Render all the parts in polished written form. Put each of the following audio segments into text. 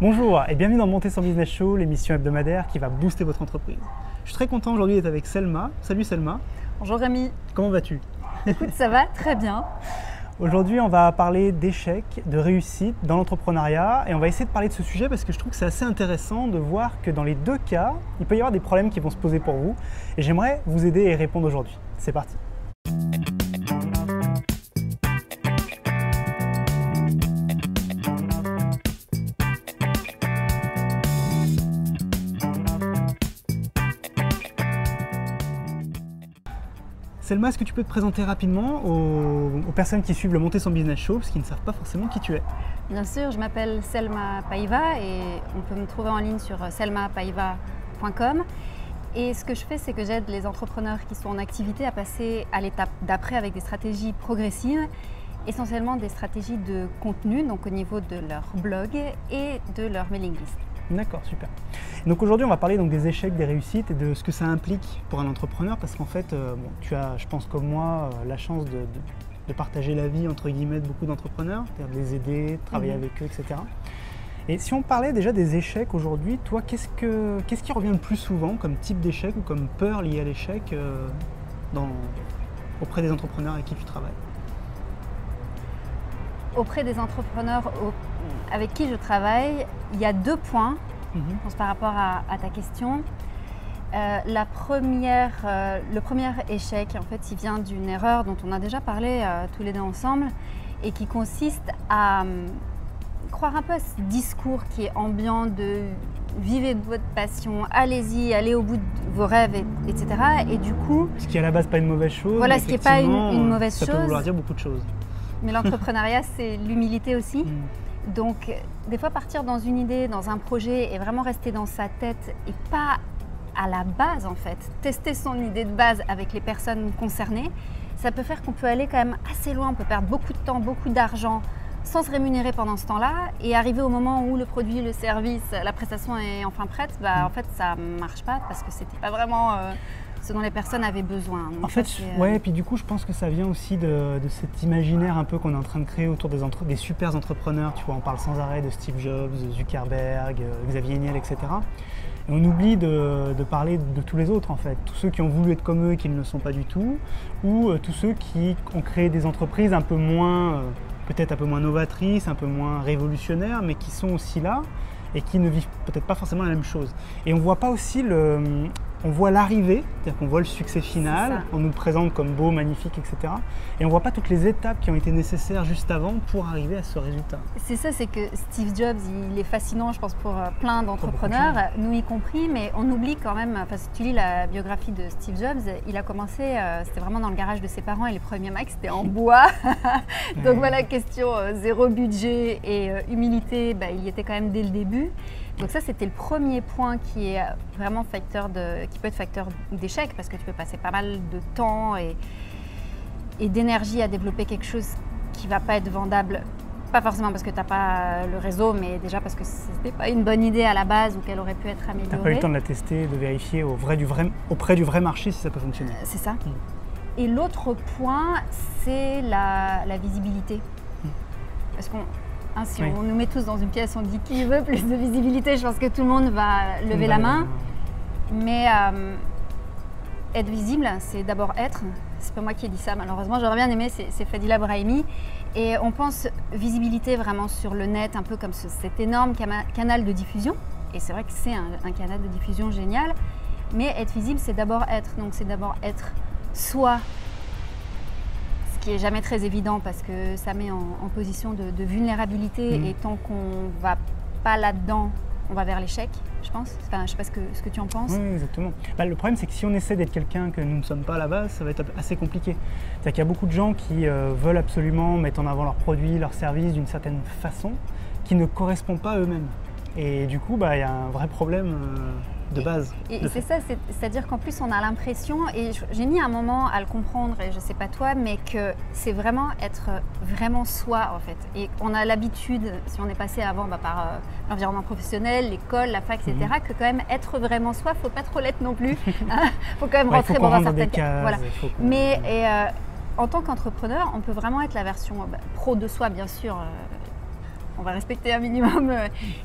Bonjour et bienvenue dans Monter son Business Show, l'émission hebdomadaire qui va booster votre entreprise. Je suis très content aujourd'hui d'être avec Selma. Salut Selma. Bonjour Rémi. Comment vas-tu? Écoute, ça va très bien. Aujourd'hui, on va parler d'échecs, de réussite dans l'entrepreneuriat et on va essayer de parler de ce sujet parce que je trouve que c'est assez intéressant de voir que dans les deux cas, il peut y avoir des problèmes qui vont se poser pour vous et j'aimerais vous aider et y répondre aujourd'hui. C'est parti. Selma, est-ce que tu peux te présenter rapidement aux personnes qui suivent le Monter son Business Show parce qu'ils ne savent pas forcément qui tu es? Bien sûr, je m'appelle Selma Paiva et on peut me trouver en ligne sur selmapaiva.com. Et ce que je fais, c'est que j'aide les entrepreneurs qui sont en activité à passer à l'étape d'après avec des stratégies progressives, essentiellement des stratégies de contenu, donc au niveau de leur blog et de leur mailing list. D'accord, super. Donc aujourd'hui, on va parler donc des échecs, des réussites et de ce que ça implique pour un entrepreneur parce qu'en fait, tu as, je pense comme moi, la chance de partager la vie entre guillemets de beaucoup d'entrepreneurs, c'est-à-dire de les aider, de travailler avec eux, etc. Et si on parlait déjà des échecs aujourd'hui, toi, qu'est-ce qui revient le plus souvent comme type d'échec ou comme peur liée à l'échec auprès des entrepreneurs avec qui tu travailles? Auprès des entrepreneurs avec qui je travaille, il y a deux points par rapport à ta question. Le premier échec, en fait, il vient d'une erreur dont on a déjà parlé tous les deux ensemble et qui consiste à croire un peu à ce discours qui est ambiant de vivez de votre passion, allez-y, allez au bout de vos rêves, etc. Et du coup… Ce qui est à la base pas une mauvaise chose. Voilà, ce qui n'est pas une mauvaise chose. Ça peut vouloir dire beaucoup de choses. Mais l'entrepreneuriat, c'est l'humilité aussi. Donc, des fois, partir dans une idée, dans un projet et vraiment rester dans sa tête et pas à la base, en fait, tester son idée de base avec les personnes concernées, ça peut faire qu'on peut aller quand même assez loin. On peut perdre beaucoup de temps, beaucoup d'argent sans se rémunérer pendant ce temps-là et arriver au moment où le produit, le service, la prestation est enfin prête, en fait, ça ne marche pas parce que c'était pas vraiment… ce dont les personnes avaient besoin. Donc en fait, ouais, et puis du coup, je pense que ça vient aussi de cet imaginaire un peu qu'on est en train de créer autour des super entrepreneurs. Tu vois, on parle sans arrêt de Steve Jobs, Zuckerberg, Xavier Niel, etc. Et on oublie de parler de tous les autres, en fait. Tous ceux qui ont voulu être comme eux et qui ne le sont pas du tout, ou tous ceux qui ont créé des entreprises un peu moins, peut-être un peu moins novatrices, un peu moins révolutionnaires, mais qui sont aussi là et qui ne vivent peut-être pas forcément la même chose. Et on ne voit pas aussi on voit l'arrivée, c'est-à-dire qu'on voit le succès final, on nous le présente comme beau, magnifique, etc. Et on ne voit pas toutes les étapes qui ont été nécessaires juste avant pour arriver à ce résultat. C'est ça, c'est que Steve Jobs, il est fascinant, je pense, pour plein d'entrepreneurs, nous y compris, mais on oublie quand même, enfin, si tu lis la biographie de Steve Jobs, il a commencé, c'était vraiment dans le garage de ses parents et les premiers Macs, c'était en bois. Donc voilà, question zéro budget et humilité, il y était quand même dès le début. Donc ça, c'était le premier point qui est vraiment qui peut être facteur d'échec parce que tu peux passer pas mal de temps et d'énergie à développer quelque chose qui ne va pas être vendable. Pas forcément parce que tu n'as pas le réseau, mais déjà parce que ce n'était pas une bonne idée à la base ou qu'elle aurait pu être améliorée. Tu n'as pas eu le temps de la tester, de vérifier auprès du vrai marché si ça peut fonctionner. C'est ça. Et l'autre point, c'est la visibilité. Parce qu'on… si on nous met tous dans une pièce, on dit qui veut plus de visibilité, je pense que tout le monde va lever la main. Mais être visible, c'est d'abord être. C'est pas moi qui ai dit ça, malheureusement. J'aurais bien aimé, c'est Fadila Brahimi. Et on pense visibilité vraiment sur le net, un peu comme cet énorme canal de diffusion. Et c'est vrai que c'est un canal de diffusion génial. Mais être visible, c'est d'abord être. Donc c'est d'abord être soi. Qui n'est jamais très évident parce que ça met en position de vulnérabilité et tant qu'on ne va pas là-dedans, on va vers l'échec, je pense. Enfin, je ne sais pas ce que tu en penses. Oui, exactement. Le problème, c'est que si on essaie d'être quelqu'un que nous ne sommes pas à la base, ça va être assez compliqué. C'est-à-dire qu'il y a beaucoup de gens qui veulent absolument mettre en avant leurs produits, leurs services d'une certaine façon qui ne correspond pas à eux-mêmes. Et du coup, il y a un vrai problème de base. Et c'est ça, c'est-à-dire qu'en plus on a l'impression, et j'ai mis un moment à le comprendre, et je ne sais pas toi, mais que c'est vraiment être vraiment soi en fait. Et on a l'habitude, si on est passé avant par l'environnement professionnel, l'école, la fac, etc., que quand même être vraiment soi, il ne faut pas trop l'être non plus. Il faut quand même rentrer dans un certain cadre. Voilà. Mais en tant qu'entrepreneur, on peut vraiment être la version pro de soi, bien sûr. on va respecter un minimum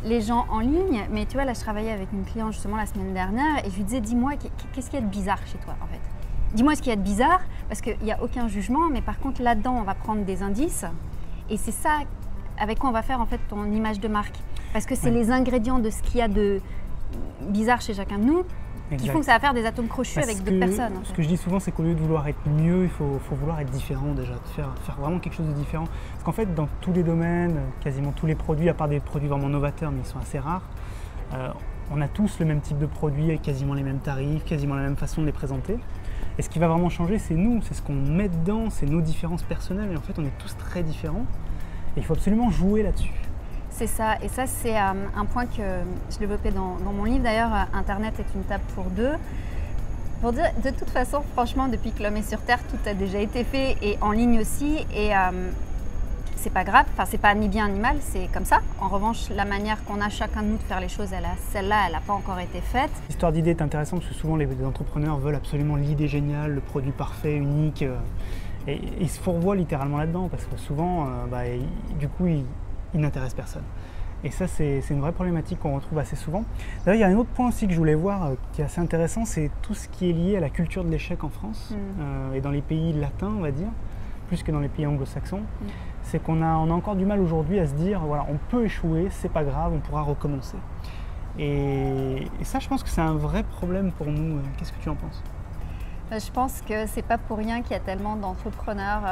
les gens en ligne. Mais tu vois, là, je travaillais avec une cliente justement la semaine dernière et je lui disais, dis-moi, qu'est-ce qu'il y a de bizarre chez toi en fait? Dis-moi ce qu'il y a de bizarre, parce qu'il n'y a aucun jugement, mais par contre, là-dedans, on va prendre des indices et c'est ça avec quoi on va faire en fait ton image de marque. Parce que c'est les ingrédients de ce qu'il y a de bizarre chez chacun de nous qui font que ça va faire des atomes crochus avec d'autres personnes. En fait. Ce que je dis souvent, c'est qu'au lieu de vouloir être mieux, il faut vouloir être différent déjà, faire vraiment quelque chose de différent. Parce qu'en fait, dans tous les domaines, quasiment tous les produits, à part des produits vraiment novateurs, mais ils sont assez rares, on a tous le même type de produit avec quasiment les mêmes tarifs, quasiment la même façon de les présenter. Et ce qui va vraiment changer, c'est nous, c'est ce qu'on met dedans, c'est nos différences personnelles. Et en fait, on est tous très différents. Et il faut absolument jouer là-dessus. C'est ça, et ça c'est un point que je développais dans mon livre. D'ailleurs, Internet est une table pour deux. Pour dire, de toute façon, franchement, depuis que l'homme est sur Terre, tout a déjà été fait, et en ligne aussi. Et c'est pas grave, enfin c'est pas ni bien ni mal, c'est comme ça. En revanche, la manière qu'on a chacun de nous de faire les choses, celle-là, elle n'a pas encore été faite. L'histoire d'idée est intéressante parce que souvent les entrepreneurs veulent absolument l'idée géniale, le produit parfait, unique. Et ils se fourvoient littéralement là-dedans parce que souvent, du coup, ils n'intéressent personne. Et ça, c'est une vraie problématique qu'on retrouve assez souvent. D'ailleurs, il y a un autre point aussi que je voulais voir qui est assez intéressant, c'est tout ce qui est lié à la culture de l'échec en France et dans les pays latins, on va dire, plus que dans les pays anglo-saxons. C'est qu'on a encore du mal aujourd'hui à se dire, voilà, on peut échouer, c'est pas grave, on pourra recommencer. Et ça, je pense que c'est un vrai problème pour nous. Qu'est-ce que tu en penses ? Je pense que c'est pas pour rien qu'il y a tellement d'entrepreneurs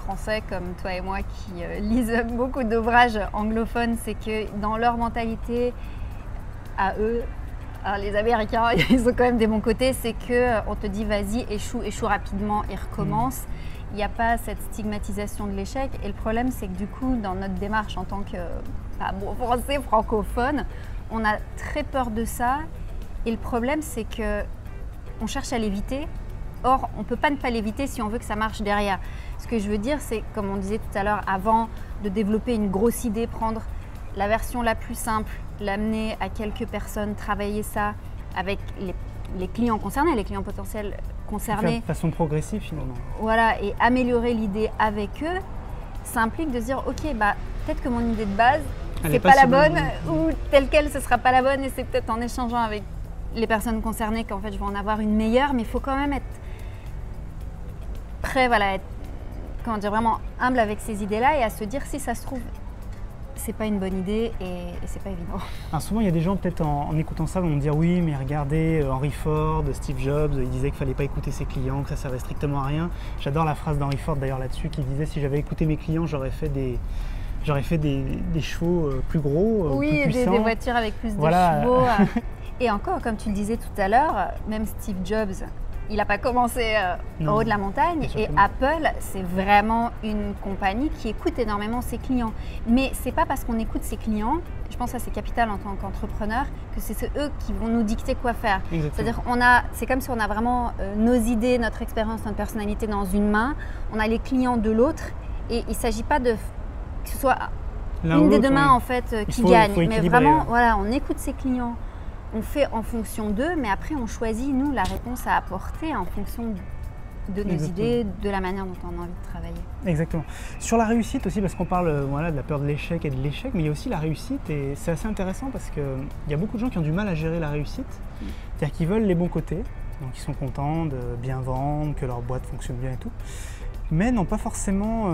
français comme toi et moi qui lisent beaucoup d'ouvrages anglophones. C'est que dans leur mentalité, à eux, alors les Américains, ils ont quand même des bons côtés, c'est qu'on te dit vas-y, échoue rapidement et recommence. Il n'y a pas cette stigmatisation de l'échec. Et le problème, c'est que du coup, dans notre démarche en tant que français francophone, on a très peur de ça. Et le problème, c'est qu'on cherche à l'éviter. Or, on ne peut pas ne pas l'éviter si on veut que ça marche derrière. Ce que je veux dire, c'est, comme on disait tout à l'heure, avant de développer une grosse idée, prendre la version la plus simple, l'amener à quelques personnes, travailler ça avec les clients concernés, les clients potentiels concernés. De façon progressive finalement. Voilà, et améliorer l'idée avec eux, ça implique de se dire, ok, peut-être que mon idée de base, c'est pas la bonne, ou telle quelle, ce sera pas la bonne, et c'est peut-être en échangeant avec les personnes concernées qu'en fait je vais en avoir une meilleure, mais il faut quand même être prêt, être vraiment humble avec ces idées-là et à se dire si ça se trouve, c'est pas une bonne idée et c'est pas évident. Alors souvent il y a des gens peut-être en écoutant ça vont me dire oui mais regardez Henry Ford, Steve Jobs, il disait qu'il fallait pas écouter ses clients, que ça servait strictement à rien. J'adore la phrase d'Henry Ford d'ailleurs là-dessus qui disait si j'avais écouté mes clients j'aurais fait des chevaux plus gros, plus puissants. Des voitures avec plus de chevaux. Et encore, comme tu le disais tout à l'heure, même Steve Jobs, il n'a pas commencé en haut de la montagne. Et Apple, c'est vraiment une compagnie qui écoute énormément ses clients. Mais ce n'est pas parce qu'on écoute ses clients, je pense que c'est capital en tant qu'entrepreneur, que c'est eux qui vont nous dicter quoi faire. C'est-à-dire c'est comme si on a vraiment nos idées, notre expérience, notre personnalité dans une main, on a les clients de l'autre et il ne s'agit pas que ce soit une des deux mains en fait qui gagne. Mais vraiment, on écoute ses clients. On fait en fonction d'eux, mais après on choisit, nous, la réponse à apporter en fonction de nos idées, de la manière dont on a envie de travailler. Exactement. Sur la réussite aussi, parce qu'on parle de la peur de l'échec et de l'échec, mais il y a aussi la réussite et c'est assez intéressant parce qu'il y a beaucoup de gens qui ont du mal à gérer la réussite, c'est-à-dire qu'ils veulent les bons côtés, donc ils sont contents de bien vendre, que leur boîte fonctionne bien et tout, mais n'ont pas forcément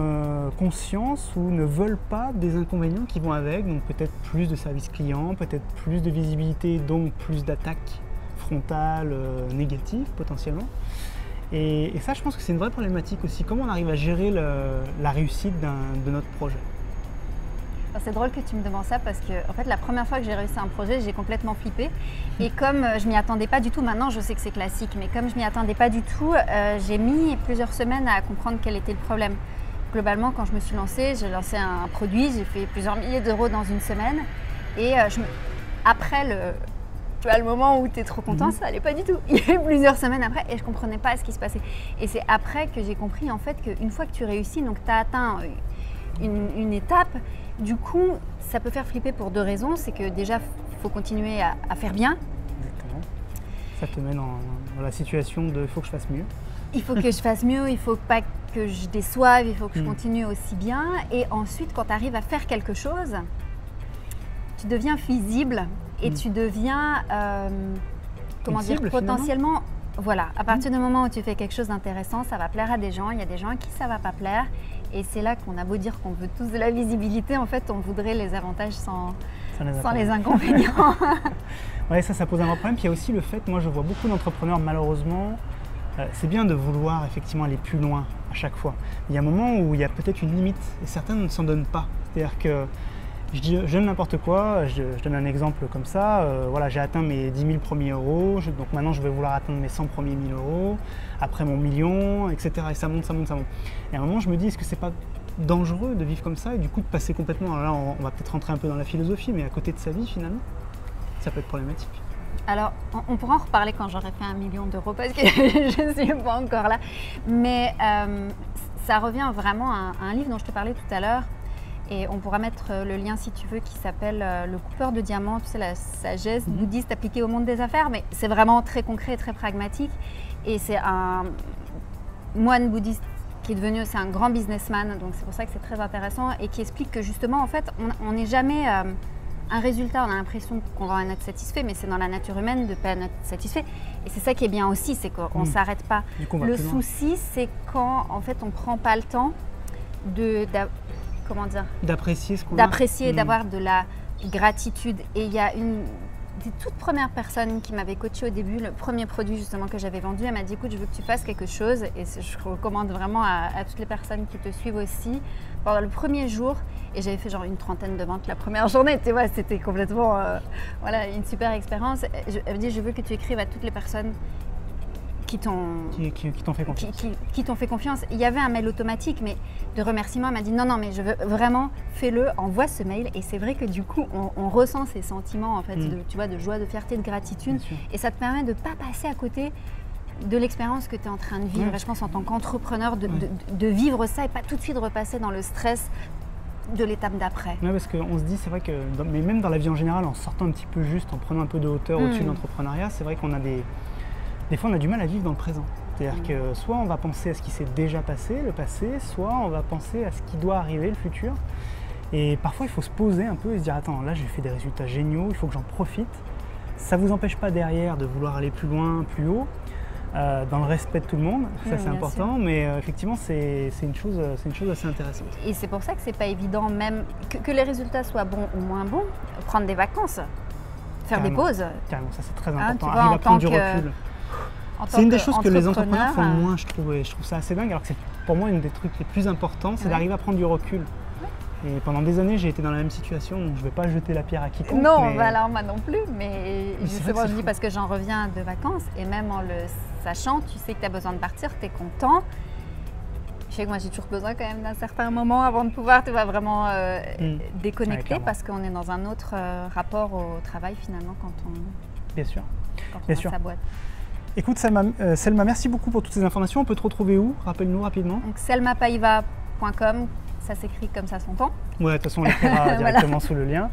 conscience ou ne veulent pas des inconvénients qui vont avec, donc peut-être plus de service client, peut-être plus de visibilité, donc plus d'attaques frontales négatives potentiellement. Et ça, je pense que c'est une vraie problématique aussi. Comment on arrive à gérer la réussite de notre projet ? C'est drôle que tu me demandes ça parce que en fait, la première fois que j'ai réussi un projet, j'ai complètement flippé. Et comme je m'y attendais pas du tout, maintenant je sais que c'est classique, mais comme je m'y attendais pas du tout, j'ai mis plusieurs semaines à comprendre quel était le problème. Globalement, quand je me suis lancée, j'ai lancé un produit, j'ai fait plusieurs milliers d'euros dans une semaine. Et après le moment où tu es trop content, ça allait pas du tout. Il y a eu plusieurs semaines après et je comprenais pas ce qui se passait. Et c'est après que j'ai compris en fait qu'une fois que tu réussis, donc tu as atteint une étape, du coup, ça peut faire flipper pour deux raisons. C'est que déjà, il faut continuer à faire bien. Exactement. Ça te met dans la situation de « il faut que je fasse mieux ». Il faut que je fasse mieux, il faut pas que je déçoive, il faut que je continue aussi bien. Et ensuite, quand tu arrives à faire quelque chose, tu deviens visible et tu deviens, comment dire, cible, potentiellement, voilà, à partir du moment où tu fais quelque chose d'intéressant, ça va plaire à des gens, il y a des gens à qui ça va pas plaire. Et c'est là qu'on a beau dire qu'on veut tous de la visibilité, en fait, on voudrait les avantages sans les inconvénients. Ouais, ça pose un vrai problème. Puis il y a aussi le fait, moi je vois beaucoup d'entrepreneurs malheureusement, c'est bien de vouloir effectivement aller plus loin à chaque fois. Il y a un moment où il y a peut-être une limite et certains ne s'en donnent pas. C'est-à-dire que je donne n'importe quoi, je donne un exemple comme ça, voilà, j'ai atteint mes 10 000 premiers euros, donc maintenant je vais vouloir atteindre mes 100 premiers 1000 euros, après mon million, etc. Et ça monte, ça monte, ça monte. Et à un moment je me dis, est-ce que c'est pas dangereux de vivre comme ça et du coup de passer complètement, alors là on va peut-être rentrer un peu dans la philosophie, mais à côté de sa vie finalement, ça peut être problématique. Alors, on pourra en reparler quand j'aurai fait 1 million d'euros parce que je ne suis pas encore là. Mais ça revient vraiment à un livre dont je te parlais tout à l'heure. Et on pourra mettre le lien si tu veux qui s'appelle Le coupeur de diamants, tu sais, la sagesse bouddhiste appliquée au monde des affaires. Mais c'est vraiment très concret et très pragmatique. Et c'est un moine bouddhiste qui est devenu aussi un grand businessman. Donc c'est pour ça que c'est très intéressant et qui explique que justement, en fait, on n'est jamais... un résultat, on a l'impression qu'on va en être satisfait, mais c'est dans la nature humaine de ne pas en être satisfait. Et c'est ça qui est bien aussi, c'est qu'on ne s'arrête pas. Le souci, c'est quand en fait on ne prend pas le temps d'apprécier ce qu'on a. D'apprécier, d'avoir de la gratitude. Et il y a une des toutes premières personnes qui m'avait coachée au début, le premier produit justement que j'avais vendu, elle m'a dit écoute, je veux que tu fasses quelque chose, et je recommande vraiment à toutes les personnes qui te suivent aussi. Pendant le premier jour, et j'avais fait genre une trentaine de ventes la première journée, tu vois, c'était complètement voilà, une super expérience. Elle me dit je veux que tu écrives à toutes les personnes qui t'ont fait confiance. Qui t'ont fait confiance. Il y avait un mail automatique, mais de remerciement, elle m'a dit non, mais je veux vraiment, fais-le, envoie ce mail. Et c'est vrai que du coup, on ressent ces sentiments en fait, tu vois, de joie, de fierté, de gratitude. Et ça te permet de ne pas passer à côté de l'expérience que tu es en train de vivre. Et je pense en tant qu'entrepreneur, de vivre ça et pas tout de suite repasser dans le stress de l'étape d'après. Oui, parce qu'on se dit, c'est vrai que, mais même dans la vie en général, en sortant un petit peu juste, en prenant un peu de hauteur au-dessus de l'entrepreneuriat, c'est vrai qu'on a des fois on a du mal à vivre dans le présent. C'est-à-dire que soit on va penser à ce qui s'est déjà passé, le passé, soit on va penser à ce qui doit arriver, le futur. Et parfois il faut se poser un peu et se dire attends, là j'ai fait des résultats géniaux, il faut que j'en profite. Ça ne vous empêche pas derrière de vouloir aller plus loin, plus haut, dans le respect de tout le monde, ça c'est important, mais effectivement c'est une chose assez intéressante. Et c'est pour ça que c'est pas évident même que les résultats soient bons ou moins bons, prendre des vacances, faire des pauses. Carrément, ça c'est très important, arriver à prendre du recul. C'est une des choses que les entrepreneurs font moins, je trouve, et je trouve ça assez dingue, alors que c'est pour moi une des trucs les plus importants, c'est d'arriver à prendre du recul. Et pendant des années, j'ai été dans la même situation, donc je ne vais pas jeter la pierre à quiconque. Non, mais... alors moi non plus, mais justement, je dis parce que j'en reviens de vacances, et même en le sachant, tu sais que tu as besoin de partir, tu es content. Je sais que moi, j'ai toujours besoin quand même d'un certain moment avant de pouvoir, tu vois, vraiment déconnecter, parce qu'on est dans un autre rapport au travail finalement quand on, Bien sûr. a sa boîte. Écoute Selma, merci beaucoup pour toutes ces informations. On peut te retrouver où? Rappelle-nous rapidement. Donc selmapaiva.com, ça s'écrit comme ça s'entend. Oui, de toute façon on l'écrira directement sous le lien.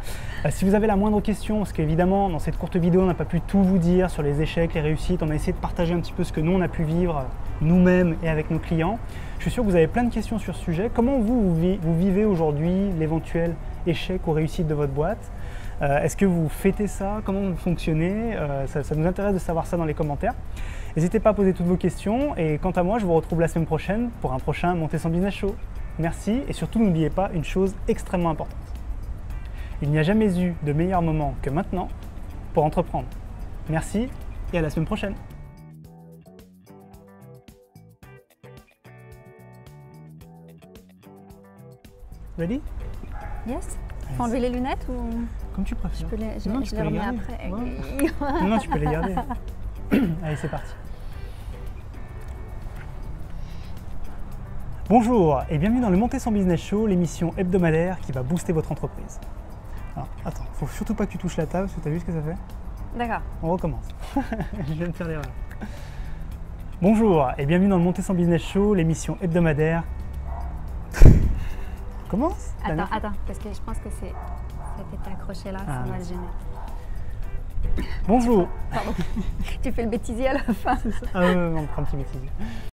Si vous avez la moindre question, parce qu'évidemment dans cette courte vidéo on n'a pas pu tout vous dire sur les échecs, les réussites, on a essayé de partager un petit peu ce que nous on a pu vivre nous-mêmes et avec nos clients. Je suis sûr que vous avez plein de questions sur ce sujet. Comment vous vivez aujourd'hui l'éventuel échec ou réussite de votre boîte? Est-ce que vous fêtez ça? Comment vous fonctionnez? Ça nous intéresse de savoir ça dans les commentaires. N'hésitez pas à poser toutes vos questions et quant à moi, je vous retrouve la semaine prochaine pour un prochain Monter son Business Show. Merci et surtout n'oubliez pas une chose extrêmement importante. Il n'y a jamais eu de meilleur moment que maintenant pour entreprendre. Merci et à la semaine prochaine. Ready? Yes. Faut enlever les lunettes ou... Comme tu préfères. Je les remets après. Ouais. Non, tu peux les garder. Allez, c'est parti. Bonjour et bienvenue dans le Monter son Business Show, l'émission hebdomadaire qui va booster votre entreprise. Alors, attends, faut surtout pas que tu touches la table, parce que tu as vu ce que ça fait? D'accord. On recommence. Je viens de faire l'erreur. Bonjour et bienvenue dans le Monter son Business Show, l'émission hebdomadaire. Commence. Attends, parce que je pense que c'est... Ça t'était accroché là, ça va le gêner. Bonjour. Pardon. Tu fais le bêtisier à la fin. On prend un petit bêtisier.